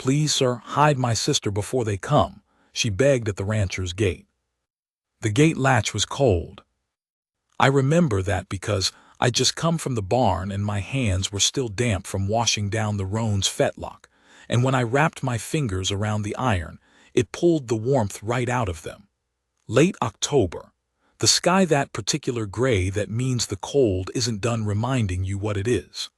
"Please, sir, hide my sister before they come," she begged at the rancher's gate. The gate latch was cold. I remember that because I'd just come from the barn and my hands were still damp from washing down the roan's fetlock, and when I wrapped my fingers around the iron, it pulled the warmth right out of them. Late October. The sky that particular gray that means the cold isn't done reminding you what it is.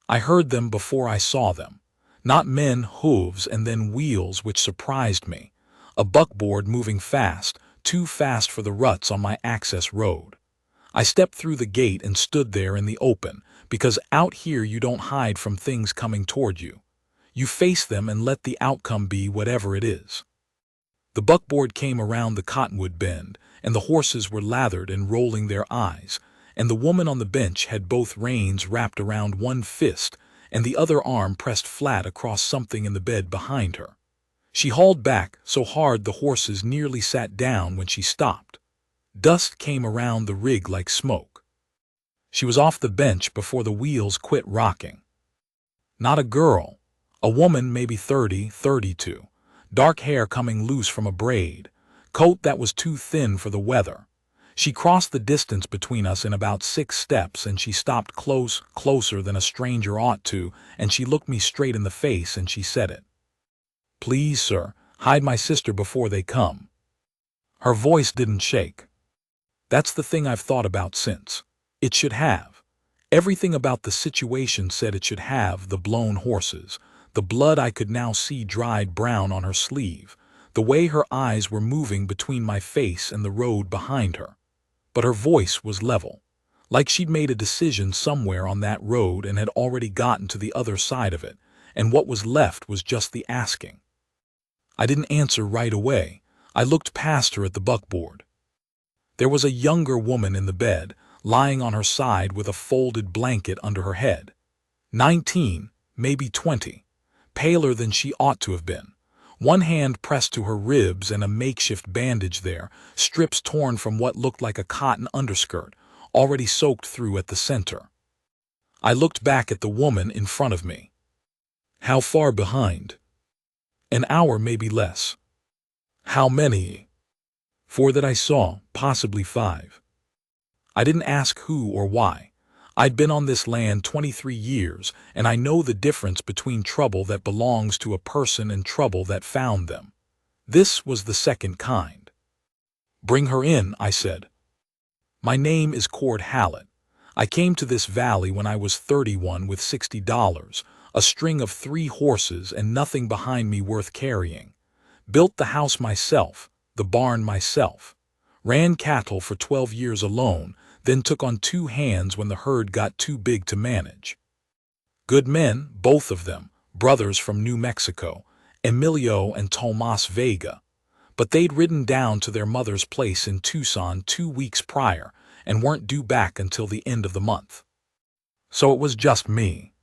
I heard them before I saw them. Not men, hooves, and then wheels which surprised me. A buckboard moving fast, too fast for the ruts on my access road. I stepped through the gate and stood there in the open, because out here you don't hide from things coming toward you. You face them and let the outcome be whatever it is. The buckboard came around the cottonwood bend, and the horses were lathered and rolling their eyes, and the woman on the bench had both reins wrapped around one fist and the other arm pressed flat across something in the bed behind her. She hauled back so hard the horses nearly sat down when she stopped. Dust came around the rig like smoke. She was off the bench before the wheels quit rocking. Not a girl. A woman, maybe 30, 32. Dark hair coming loose from a braid. Coat that was too thin for the weather. She crossed the distance between us in about 6 steps, and she stopped closer than a stranger ought to, and she looked me straight in the face and she said it. "Please, sir, hide my sister before they come." Her voice didn't shake. That's the thing I've thought about since. It should have. Everything about the situation said it should have: the blown horses, the blood I could now see dried brown on her sleeve, the way her eyes were moving between my face and the road behind her. But her voice was level, like she'd made a decision somewhere on that road and had already gotten to the other side of it, and what was left was just the asking. I didn't answer right away. I looked past her at the buckboard. There was a younger woman in the bed, lying on her side with a folded blanket under her head. 19, maybe 20, paler than she ought to have been. One hand pressed to her ribs and a makeshift bandage there, strips torn from what looked like a cotton underskirt, already soaked through at the center. I looked back at the woman in front of me. How far behind? An hour, maybe less. How many? 4 that I saw, possibly 5. I didn't ask who or why. I'd been on this land 23 years, and I know the difference between trouble that belongs to a person and trouble that found them. This was the second kind. "Bring her in," I said. "My name is Cord Hallett. I came to this valley when I was 31 with $60, a string of 3 horses and nothing behind me worth carrying. Built the house myself, the barn myself. Ran cattle for 12 years alone, then took on 2 hands when the herd got too big to manage. Good men, both of them, brothers from New Mexico, Emilio and Tomas Vega. But they'd ridden down to their mother's place in Tucson 2 weeks prior and weren't due back until the end of the month. So it was just me.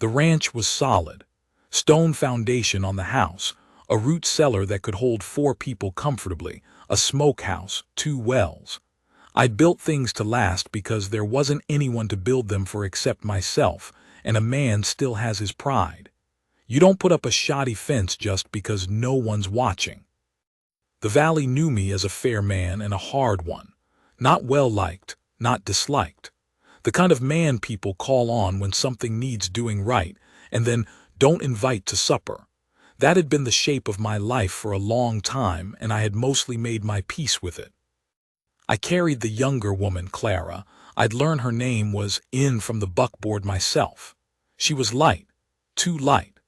The ranch was solid. Stone foundation on the house, a root cellar that could hold 4 people comfortably, a smokehouse, 2 wells. I'd built things to last because there wasn't anyone to build them for except myself, and a man still has his pride. You don't put up a shoddy fence just because no one's watching. The valley knew me as a fair man and a hard one. Not well-liked, not disliked. The kind of man people call on when something needs doing right, and then don't invite to supper. That had been the shape of my life for a long time, and I had mostly made my peace with it. I carried the younger woman, Clara. I'd learned her name was in from the buckboard myself. She was light, too light.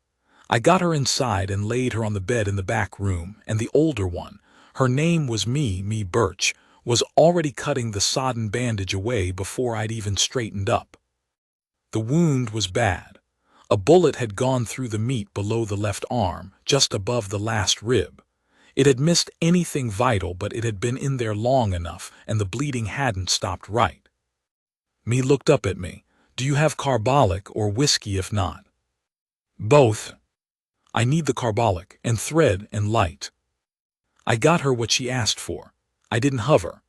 I got her inside and laid her on the bed in the back room, and the older one, her name was me Birch, was already cutting the sodden bandage away before I'd even straightened up. The wound was bad. A bullet had gone through the meat below the left arm, just above the last rib. It had missed anything vital, but it had been in there long enough, and the bleeding hadn't stopped right. Me looked up at me. "Do you have carbolic or whiskey if not?" "Both." "I need the carbolic, and thread and light." I got her what she asked for. I didn't hover.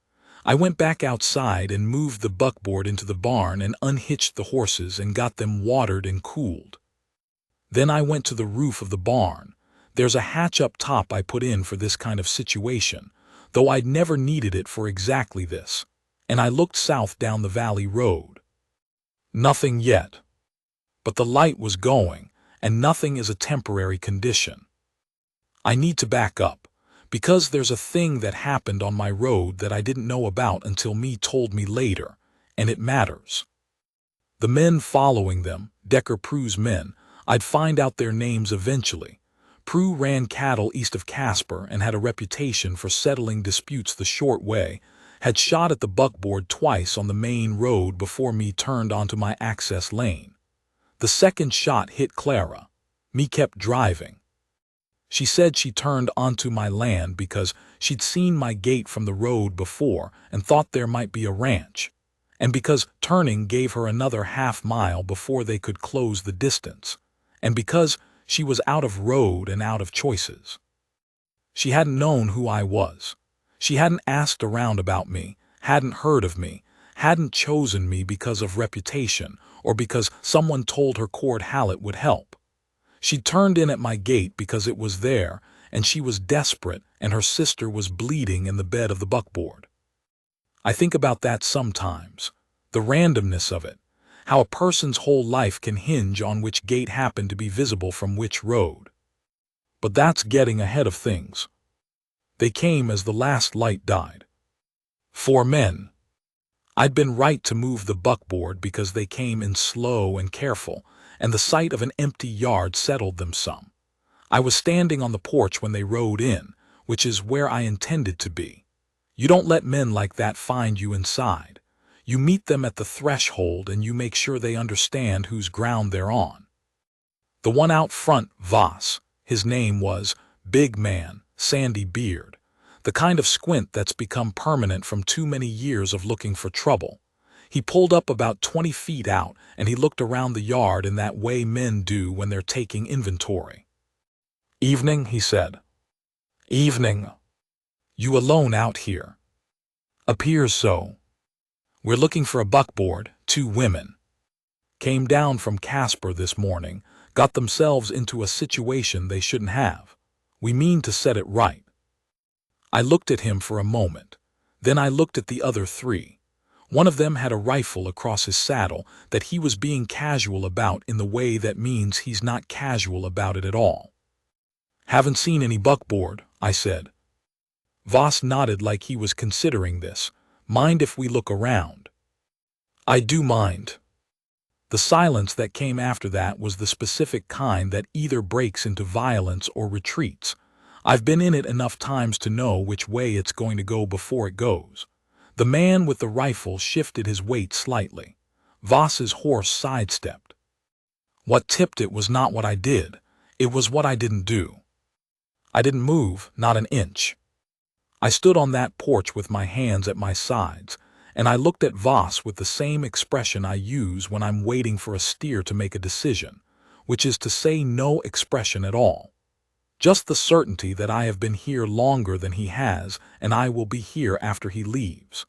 I went back outside and moved the buckboard into the barn and unhitched the horses and got them watered and cooled. Then I went to the roof of the barn. There's a hatch up top I put in for this kind of situation, though I'd never needed it for exactly this. And I looked south down the valley road. Nothing yet. But the light was going, and nothing is a temporary condition. I need to back up, because there's a thing that happened on my road that I didn't know about until me told me later, and it matters. The men following them, Decker Prue's men, I'd find out their names eventually. Prue ran cattle east of Casper and had a reputation for settling disputes the short way, had shot at the buckboard twice on the main road before me turned onto my access lane. The second shot hit Clara. Me kept driving. She said she turned onto my land because she'd seen my gate from the road before and thought there might be a ranch, and because turning gave her another half-mile before they could close the distance, and because she was out of road and out of choices. She hadn't known who I was. She hadn't asked around about me, hadn't heard of me, hadn't chosen me because of reputation or because someone told her Cord Hallett would help. She turned in at my gate because it was there, and she was desperate, and her sister was bleeding in the bed of the buckboard. I think about that sometimes, the randomness of it, how a person's whole life can hinge on which gate happened to be visible from which road. But that's getting ahead of things. They came as the last light died. 4 men. I'd been right to move the buckboard because they came in slow and careful, and the sight of an empty yard settled them some. I was standing on the porch when they rode in, which is where I intended to be. You don't let men like that find you inside. You meet them at the threshold and you make sure they understand whose ground they're on. The one out front, Voss, his name was, big man, sandy beard, the kind of squint that's become permanent from too many years of looking for trouble. He pulled up about 20 feet out and he looked around the yard in that way men do when they're taking inventory. "Evening," he said. "Evening. You alone out here?" "Appears so. We're looking for a buckboard, 2 women. Came down from Casper this morning, got themselves into a situation they shouldn't have. We mean to set it right." I looked at him for a moment. Then I looked at the other 3. One of them had a rifle across his saddle that he was being casual about in the way that means he's not casual about it at all. "Haven't seen any buckboard," I said. Voss nodded like he was considering this. "Mind if we look around?" "I do mind." The silence that came after that was the specific kind that either breaks into violence or retreats. I've been in it enough times to know which way it's going to go before it goes. The man with the rifle shifted his weight slightly. Voss's horse sidestepped. What tipped it was not what I did. It was what I didn't do. I didn't move, not an inch. I stood on that porch with my hands at my sides, and I looked at Voss with the same expression I use when I'm waiting for a steer to make a decision, which is to say no expression at all. Just the certainty that I have been here longer than he has, and I will be here after he leaves.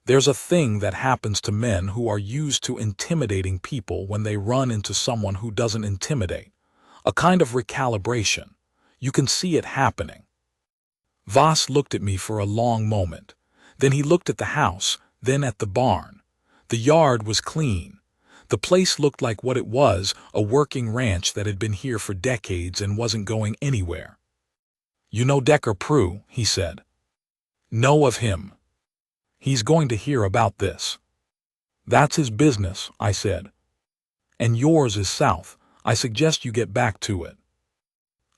There's a thing that happens to men who are used to intimidating people when they run into someone who doesn't intimidate. A kind of recalibration. You can see it happening. Voss looked at me for a long moment. Then he looked at the house, then at the barn. The yard was clean. The place looked like what it was, a working ranch that had been here for decades and wasn't going anywhere. "You know Decker Prue," he said. "Know of him. He's going to hear about this." "That's his business," I said. "And yours is south. I suggest you get back to it."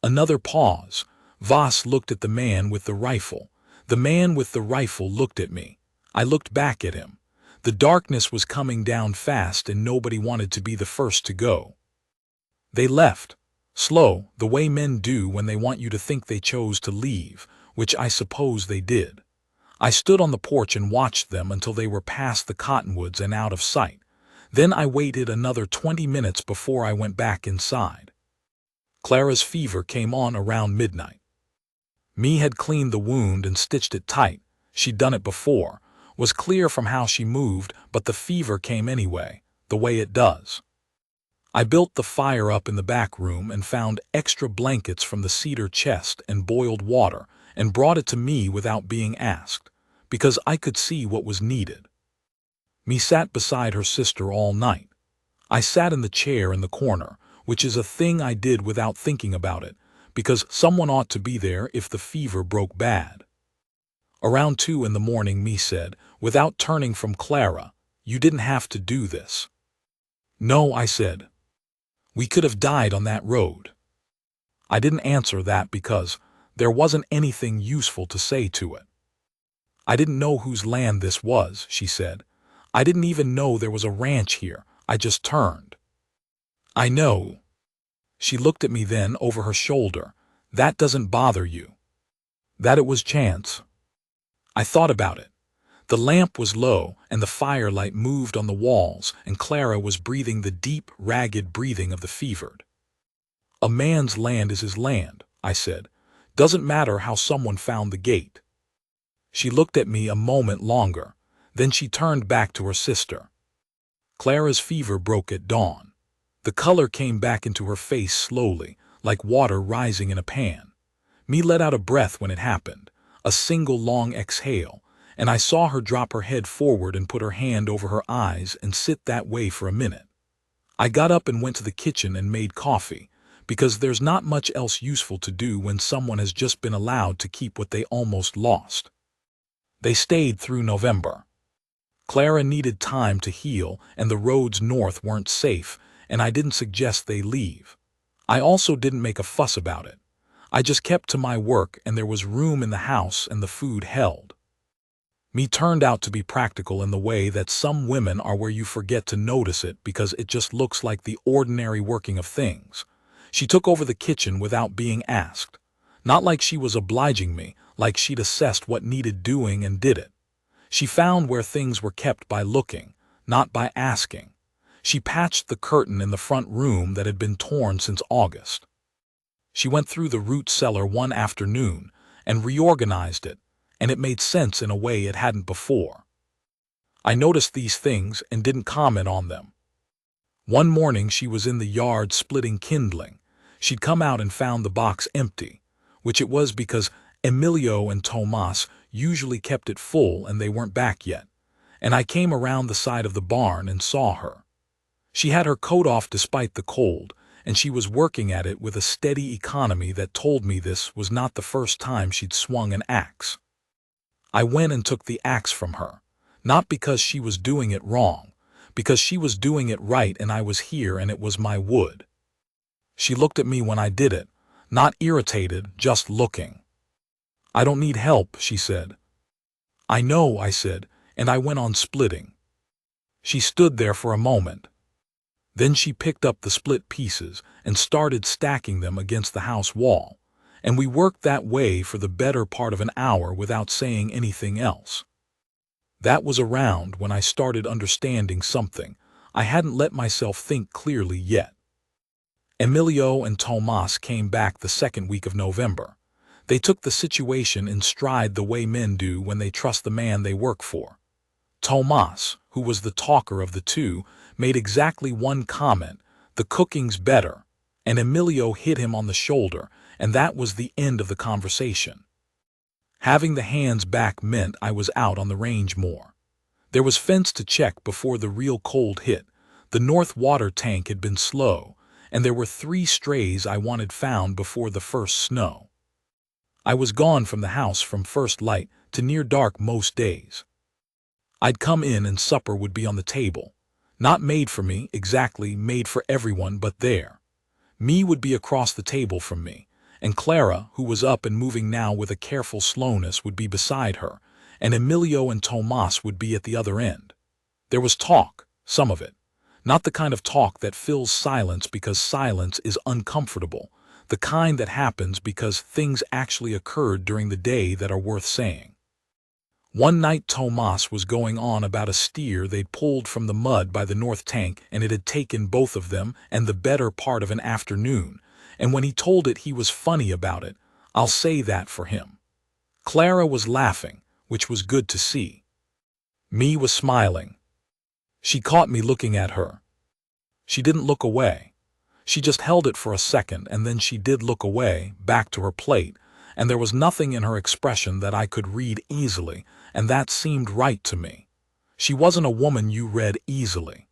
Another pause. Voss looked at the man with the rifle. The man with the rifle looked at me. I looked back at him. The darkness was coming down fast and nobody wanted to be the first to go. They left. Slow, the way men do when they want you to think they chose to leave, which I suppose they did. I stood on the porch and watched them until they were past the cottonwoods and out of sight. Then I waited another 20 minutes before I went back inside. Clara's fever came on around midnight. Me had cleaned the wound and stitched it tight. She'd done it before. Was clear from how she moved, but the fever came anyway, the way it does. I built the fire up in the back room and found extra blankets from the cedar chest and boiled water and brought it to me without being asked, because I could see what was needed. Me sat beside her sister all night. I sat in the chair in the corner, which is a thing I did without thinking about it, because someone ought to be there if the fever broke bad. Around 2 in the morning, me said, without turning from Clara, "You didn't have to do this." "No," I said. "We could have died on that road." I didn't answer that because there wasn't anything useful to say to it. "I didn't know whose land this was," she said. "I didn't even know there was a ranch here. I just turned." "I know." She looked at me then over her shoulder. "That doesn't bother you?" That it was chance. I thought about it. The lamp was low, and the firelight moved on the walls, and Clara was breathing the deep, ragged breathing of the fevered. "A man's land is his land," I said. "Doesn't matter how someone found the gate." She looked at me a moment longer. Then she turned back to her sister. Clara's fever broke at dawn. The color came back into her face slowly, like water rising in a pan. Me let out a breath when it happened, a single long exhale, and I saw her drop her head forward and put her hand over her eyes and sit that way for a minute. I got up and went to the kitchen and made coffee, because there's not much else useful to do when someone has just been allowed to keep what they almost lost. They stayed through November. Clara needed time to heal, and the roads north weren't safe, and I didn't suggest they leave. I also didn't make a fuss about it. I just kept to my work, and there was room in the house and the food held. Me turned out to be practical in the way that some women are, where you forget to notice it because it just looks like the ordinary working of things. She took over the kitchen without being asked. Not like she was obliging me, like she'd assessed what needed doing and did it. She found where things were kept by looking, not by asking. She patched the curtain in the front room that had been torn since August. She went through the root cellar one afternoon and reorganized it, and it made sense in a way it hadn't before. I noticed these things and didn't comment on them. One morning she was in the yard splitting kindling. She'd come out and found the box empty, which it was because Emilio and Tomas usually kept it full and they weren't back yet, and I came around the side of the barn and saw her. She had her coat off despite the cold, and she was working at it with a steady economy that told me this was not the first time she'd swung an axe. I went and took the axe from her, not because she was doing it wrong, because she was doing it right and I was here and it was my wood. She looked at me when I did it, not irritated, just looking. "I don't need help," she said. "I know," I said, and I went on splitting. She stood there for a moment. Then she picked up the split pieces and started stacking them against the house wall, and we worked that way for the better part of an hour without saying anything else. That was around when I started understanding something. I hadn't let myself think clearly yet. Emilio and Tomas came back the second week of November. They took the situation in stride the way men do when they trust the man they work for. Tomas, who was the talker of the two, made exactly one comment: "The cooking's better," and Emilio hit him on the shoulder, and that was the end of the conversation. Having the hands back meant I was out on the range more. There was fence to check before the real cold hit. The north water tank had been slow, and there were 3 strays I wanted found before the first snow. I was gone from the house from first light to near dark most days. I'd come in and supper would be on the table. Not made for me, exactly made for everyone, but there. Me would be across the table from me, and Clara, who was up and moving now with a careful slowness, would be beside her, and Emilio and Tomas would be at the other end. There was talk, some of it. Not the kind of talk that fills silence because silence is uncomfortable, the kind that happens because things actually occurred during the day that are worth saying. One night Tomas was going on about a steer they'd pulled from the mud by the north tank, and it had taken both of them and the better part of an afternoon, and when he told it he was funny about it. I'll say that for him. Clara was laughing, which was good to see. Me was smiling. She caught me looking at her. She didn't look away. She just held it for a second, and then she did look away, back to her plate, and there was nothing in her expression that I could read easily, and that seemed right to me. She wasn't a woman you read easily.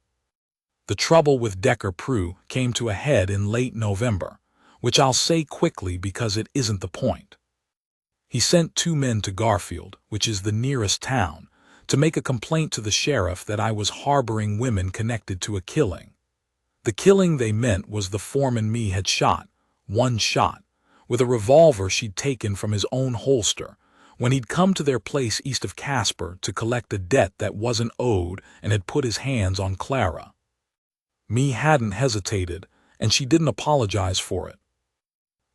The trouble with Decker Prue came to a head in late November, which I'll say quickly because it isn't the point. He sent 2 men to Garfield, which is the nearest town, to make a complaint to the sheriff that I was harboring women connected to a killing. The killing they meant was the foreman me had shot, 1 shot, with a revolver she'd taken from his own holster, when he'd come to their place east of Casper to collect a debt that wasn't owed and had put his hands on Clara. Me hadn't hesitated, and she didn't apologize for it.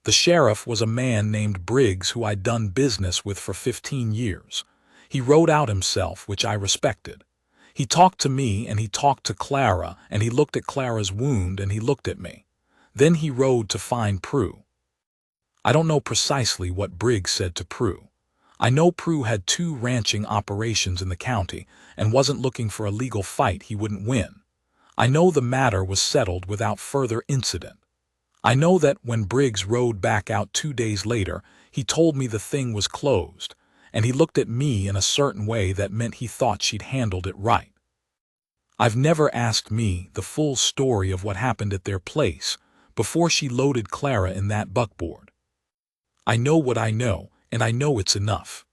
The sheriff was a man named Briggs who I'd done business with for 15 years. He wrote out himself, which I respected. He talked to me, and he talked to Clara, and he looked at Clara's wound, and he looked at me. Then he rode to find Prue. I don't know precisely what Briggs said to Prue. I know Prue had 2 ranching operations in the county and wasn't looking for a legal fight he wouldn't win. I know the matter was settled without further incident. I know that when Briggs rode back out 2 days later, he told me the thing was closed, and he looked at me in a certain way that meant he thought she'd handled it right. I've never asked me the full story of what happened at their place before she loaded Clara in that buckboard. I know what I know, and I know it's enough.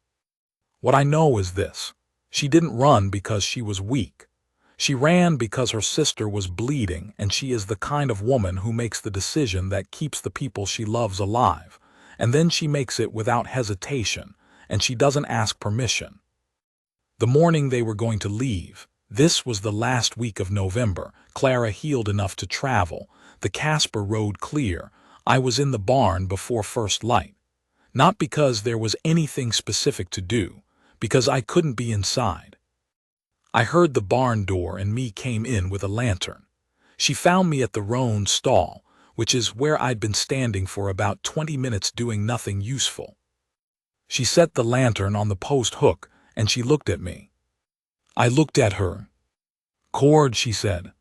What I know is this: she didn't run because she was weak. She ran because her sister was bleeding, and she is the kind of woman who makes the decision that keeps the people she loves alive, and then she makes it without hesitation, and she doesn't ask permission. The morning they were going to leave, this was the last week of November, Clara healed enough to travel, the Casper road clear, I was in the barn before first light. Not because there was anything specific to do, because I couldn't be inside. I heard the barn door and me came in with a lantern. She found me at the roan stall, which is where I'd been standing for about 20 minutes doing nothing useful. She set the lantern on the post hook and she looked at me. I looked at her. "Cord," she said.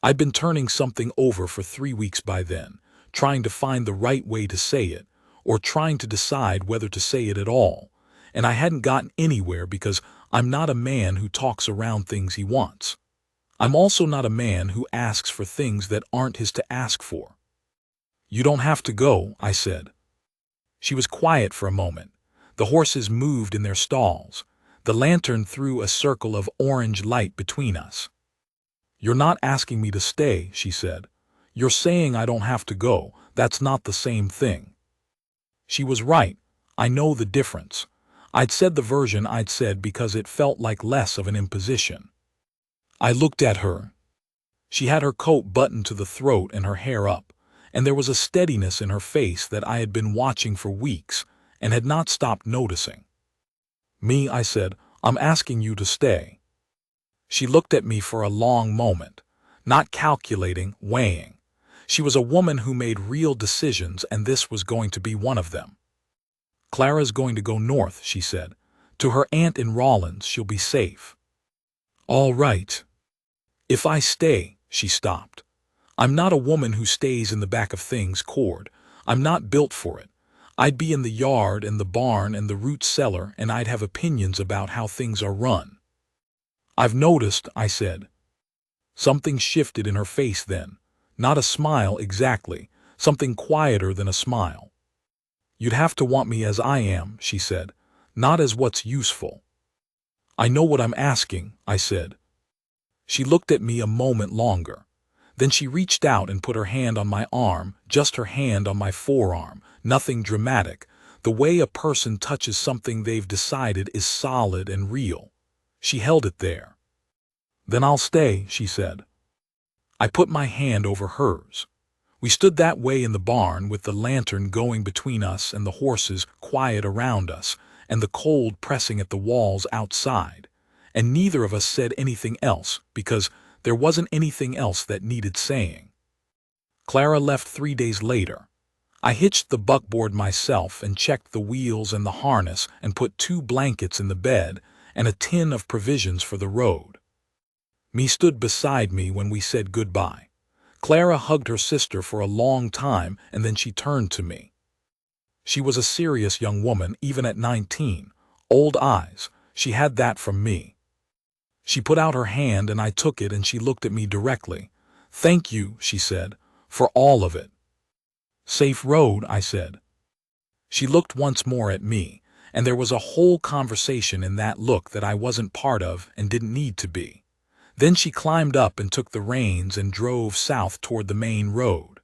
I'd been turning something over for 3 weeks by then, trying to find the right way to say it, or trying to decide whether to say it at all, and I hadn't gotten anywhere because I'm not a man who talks around things he wants. I'm also not a man who asks for things that aren't his to ask for. "You don't have to go," I said. She was quiet for a moment. The horses moved in their stalls. The lantern threw a circle of orange light between us. "You're not asking me to stay," she said. "You're saying I don't have to go. That's not the same thing." She was right. I know the difference. I'd said the version I'd said because it felt like less of an imposition. I looked at her. She had her coat buttoned to the throat and her hair up, and there was a steadiness in her face that I had been watching for weeks and had not stopped noticing. "Me," I said, "I'm asking you to stay." She looked at me for a long moment, not calculating, weighing. She was a woman who made real decisions, and this was going to be one of them. "Clara's going to go north," she said. "To her aunt in Rawlins. She'll be safe." "All right." "If I stay," she stopped. "I'm not a woman who stays in the back of things, Cord. I'm not built for it. I'd be in the yard and the barn and the root cellar, and I'd have opinions about how things are run." "I've noticed," I said. Something shifted in her face then. Not a smile exactly, something quieter than a smile. "You'd have to want me as I am," she said, "not as what's useful." "I know what I'm asking," I said. She looked at me a moment longer. Then she reached out and put her hand on my arm, just her hand on my forearm, nothing dramatic, the way a person touches something they've decided is solid and real. She held it there. "Then I'll stay," she said. I put my hand over hers. We stood that way in the barn with the lantern going between us and the horses quiet around us and the cold pressing at the walls outside, and neither of us said anything else because there wasn't anything else that needed saying. Clara left 3 days later. I hitched the buckboard myself and checked the wheels and the harness and put 2 blankets in the bed and a tin of provisions for the road. Me stood beside me when we said goodbye. Clara hugged her sister for a long time and then she turned to me. She was a serious young woman even at 19. Old eyes, she had that from me. She put out her hand and I took it and she looked at me directly. "Thank you," she said, "for all of it." "Safe road," I said. She looked once more at me, and there was a whole conversation in that look that I wasn't part of and didn't need to be. Then she climbed up and took the reins and drove south toward the main road.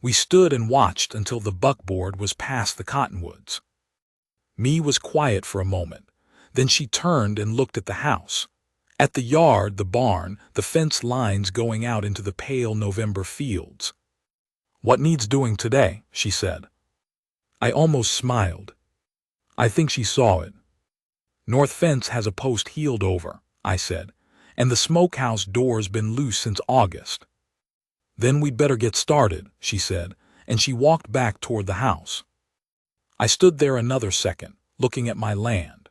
We stood and watched until the buckboard was past the cottonwoods. Me was quiet for a moment. Then she turned and looked at the house. At the yard, the barn, the fence lines going out into the pale November fields. "What needs doing today?" she said. I almost smiled. I think she saw it. "North fence has a post healed over," I said, "and the smokehouse door's been loose since August." "Then we'd better get started," she said, and she walked back toward the house. I stood there another second, looking at my land.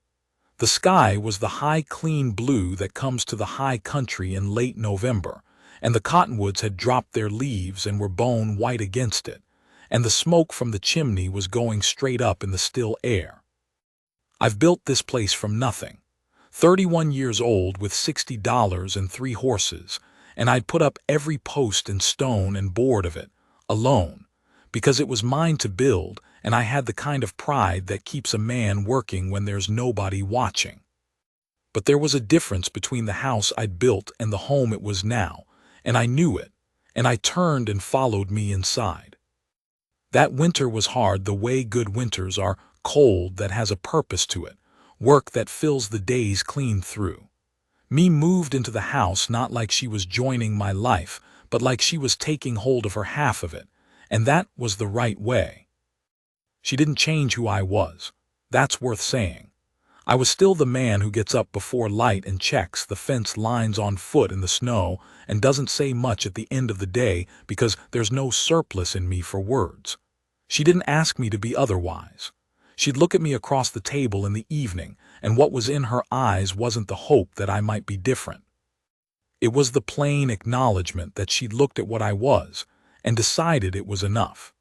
The sky was the high clean blue that comes to the high country in late November, and the cottonwoods had dropped their leaves and were bone white against it, and the smoke from the chimney was going straight up in the still air. I've built this place from nothing. 31 years old with $60 and 3 horses, and I'd put up every post and stone and board of it, alone, because it was mine to build, and I had the kind of pride that keeps a man working when there's nobody watching. But there was a difference between the house I'd built and the home it was now, and I knew it, and I turned and followed me inside. That winter was hard the way good winters are, cold that has a purpose to it, work that fills the days clean through. Me moved into the house not like she was joining my life, but like she was taking hold of her half of it, and that was the right way. She didn't change who I was. That's worth saying. I was still the man who gets up before light and checks the fence lines on foot in the snow and doesn't say much at the end of the day because there's no surplus in me for words. She didn't ask me to be otherwise. She'd look at me across the table in the evening, and what was in her eyes wasn't the hope that I might be different. It was the plain acknowledgement that she'd looked at what I was and decided it was enough.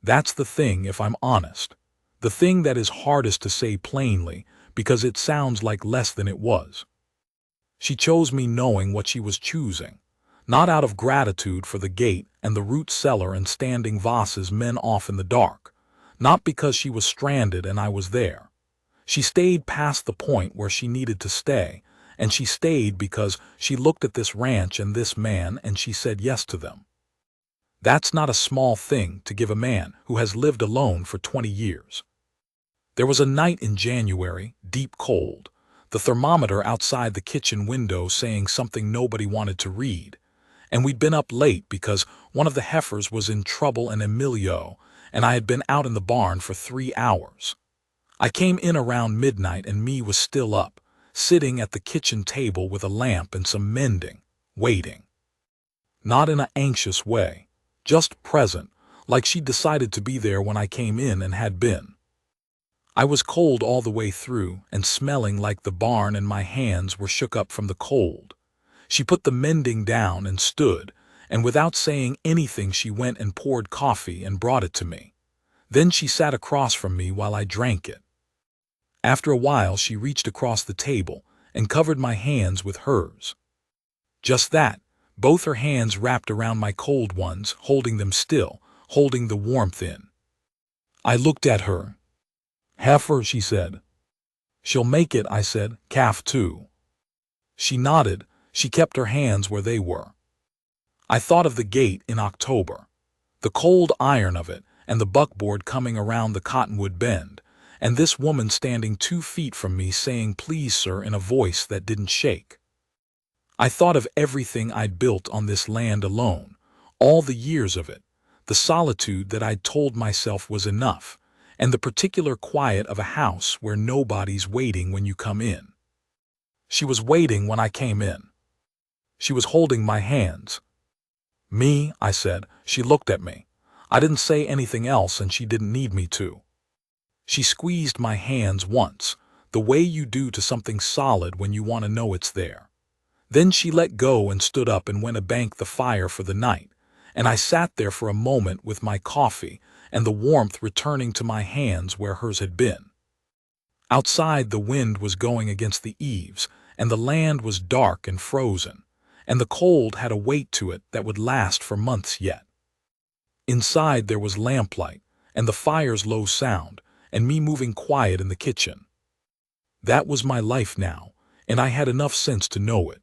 That's the thing, if I'm honest. The thing that is hardest to say plainly, because it sounds like less than it was. She chose me knowing what she was choosing, not out of gratitude for the gate and the root cellar and standing vases men off in the dark, not because she was stranded and I was there. She stayed past the point where she needed to stay, and she stayed because she looked at this ranch and this man and she said yes to them. That's not a small thing to give a man who has lived alone for 20 years. There was a night in January, deep cold, the thermometer outside the kitchen window saying something nobody wanted to read, and we'd been up late because one of the heifers was in trouble in Emilio, and I had been out in the barn for 3 hours. I came in around midnight and me was still up, sitting at the kitchen table with a lamp and some mending, waiting. Not in an anxious way. Just present, like she'd decided to be there when I came in and had been. I was cold all the way through and smelling like the barn and my hands were shook up from the cold. She put the mending down and stood, and without saying anything she went and poured coffee and brought it to me. Then she sat across from me while I drank it. After a while she reached across the table and covered my hands with hers. Just that. Both her hands wrapped around my cold ones, holding them still, holding the warmth in. I looked at her. "Heifer," she said. "She'll make it," I said. "Calf too." She nodded. She kept her hands where they were. I thought of the gate in October, the cold iron of it, and the buckboard coming around the cottonwood bend, and this woman standing 2 feet from me saying "Please, sir," in a voice that didn't shake. I thought of everything I'd built on this land alone, all the years of it, the solitude that I'd told myself was enough, and the particular quiet of a house where nobody's waiting when you come in. She was waiting when I came in. She was holding my hands. "Me," I said. She looked at me. I didn't say anything else and she didn't need me to. She squeezed my hands once, the way you do to something solid when you want to know it's there. Then she let go and stood up and went to bank the fire for the night, and I sat there for a moment with my coffee and the warmth returning to my hands where hers had been. Outside, the wind was going against the eaves, and the land was dark and frozen, and the cold had a weight to it that would last for months yet. Inside there was lamplight, and the fire's low sound, and me moving quiet in the kitchen. That was my life now, and I had enough sense to know it.